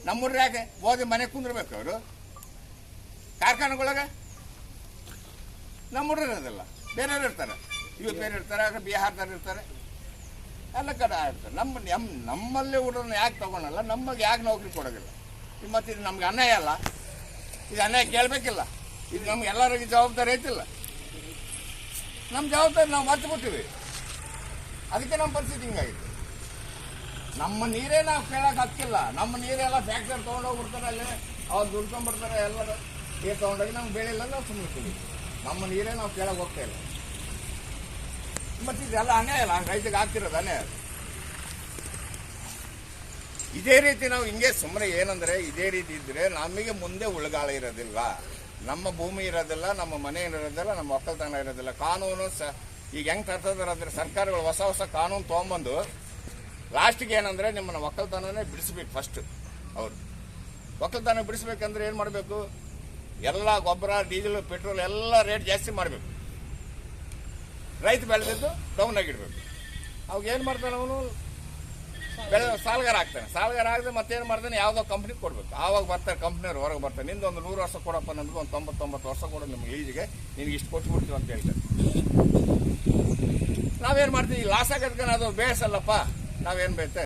ನಮ್ಮೂರು ಯಾಕೆ ಓದಿ ಮನೆ ಕುಂದಿರ್ಬೇಕು ಅವರು ಕಾರ್ಖಾನೆಗಳಾಗ ನಮ್ಮೂರು ಇರೋದಿಲ್ಲ ಬೇರೆಯವ್ರು ಇರ್ತಾರೆ ಇವತ್ತು ಬೇರೆ ಇರ್ತಾರೆ ಆಗ ಬಿಹಾರದವ್ರು ಇರ್ತಾರೆ ಎಲ್ಲ ಕಡೆ ಇರ್ತಾರೆ ನಮ್ಮಲ್ಲಿ ಹುಡುಗರನ್ನ ಯಾಕೆ ತೊಗೊಳಲ್ಲ ನಮಗೆ ಯಾಕೆ ನೌಕರಿ ಕೊಡೋದಿಲ್ಲ ಮತ್ತು ಇದು ನಮ್ಗೆ ಅನ್ಯಾಯ ಅಲ್ಲ ಇದು ಅನ್ಯಾಯ ಕೇಳಬೇಕಿಲ್ಲ ಇದು ನಮ್ಗೆ ಎಲ್ಲರಿಗೂ ಜವಾಬ್ದಾರಿ ಐತಿಲ್ಲ ನಮ್ಮ ಜವಾಬ್ದಾರಿ ನಾವು ಮರ್ತ್ಬಿಟ್ಟಿವಿ ಅದಕ್ಕೆ ನಮ್ಮ ಪರಿಸ್ಥಿತಿ ಹಿಂಗಾಗಿದೆ ನಮ್ಮ ನೀರೇ ನಾವು ಕೇಳಕ್ಕೆ ಹಕ್ಕಿಲ್ಲ ನಮ್ಮ ನೀರೆಲ್ಲ ಫ್ಯಾಕ್ಟರಿ ತೊಗೊಂಡೋಗ್ಬಿಡ್ತಾರೆ ಅಲ್ಲಿ ಅವ್ರು ದುಡ್ಕೊಂಡ್ಬಿಡ್ತಾರೆ ಎಲ್ಲರೂ ನೀರು ತೊಗೊಂಡೋಗಿ ನಮ್ಗೆ ಬೆಳೆಯಿಲ್ಲ ನಾವು ಸುಮ್ಮನೆ ನಮ್ಮ ನೀರೇ ನಾವು ಕೇಳಕ್ಕೆ ಹೋಗ್ತಾ ಇಲ್ಲ ಮತ್ತು ಇದೆಲ್ಲ ಅನ್ಯಾಯ ಅಲ್ಲ ರೈತಗೆ ಆಗ್ತಿರೋದು ಅನ್ಯಾಯ ಇದೇ ರೀತಿ ನಾವು ಹಿಂಗೆ ಸುಮ್ಮನೆ ಏನಂದರೆ ಇದೇ ರೀತಿ ಇದ್ದರೆ ನಮಗೆ ಮುಂದೆ ಉಳ್ಗಾಳ ಇರೋದಿಲ್ಲ ನಮ್ಮ ಭೂಮಿ ಇರೋದಿಲ್ಲ ನಮ್ಮ ಮನೆ ಇರೋದಿಲ್ಲ ನಮ್ಮ ಒಕ್ಕಲ್ತನ ಇರೋದಿಲ್ಲ ಕಾನೂನು ಈಗ ಹೆಂಗೆ ತರ್ತದಾರೆ ಅಂದರೆ ಸರ್ಕಾರಗಳು ಹೊಸ ಹೊಸ ಕಾನೂನು ತೊಗೊಂಬಂದು ಲಾಸ್ಟಿಗೆ ಏನಂದರೆ ನಿಮ್ಮನ್ನು ಒಕ್ಕಲ್ತನನೇ ಬಿಡಿಸ್ಬೇಕು ಫಸ್ಟ್ ಅವರು ಒಕ್ಕಲ್ತನ ಬಿಡಿಸ್ಬೇಕಂದ್ರೆ ಏನು ಮಾಡಬೇಕು ಎಲ್ಲ ಗೊಬ್ಬರ ಡೀಸೆಲ್ ಪೆಟ್ರೋಲ್ ಎಲ್ಲ ರೇಟ್ ಜಾಸ್ತಿ ಮಾಡಬೇಕು ರೈತ ಬೆಳೆದಿದ್ದು ಡೌನ್ ಆಗಿಡ್ಬೇಕು ಅವಾಗ ಏನು ಮಾಡ್ತಾನೆ ಅವನು ಸಾಲಗಾರ ಆಗ್ತಾನೆ ಸಾಲಗಾರ ಆಗದೆ ಮತ್ತೇನು ಮಾಡ್ತಾನೆ ಯಾವುದೋ ಕಂಪ್ನಿಗೆ ಕೊಡಬೇಕು ಆವಾಗ ಬರ್ತಾರೆ ಕಂಪ್ನಿಯವ್ರು ಹೊರಗೆ ಬರ್ತಾರೆ ನಿಂದು ಒಂದು 100 ವರ್ಷ ಕೊಡಪ್ಪ ನಮ್ಗೆ ಒಂದು 99 ವರ್ಷ ಕೊಡೋದು ನಿಮ್ಗೆ ಲೀಜಿಗೆ ನಿನಗೆ ಇಷ್ಟು ಕೊಟ್ಬಿಡ್ತೀವಿ ಅಂತ ಹೇಳ್ತಾರೆ ನಾವೇನು ಮಾಡ್ತೀವಿ ಲಾಸ್ ಆಗೋದಕ್ಕೆ ಅದು ಬೇಸಲ್ಲಪ್ಪ ನಾವೇನು ಬೈತೆ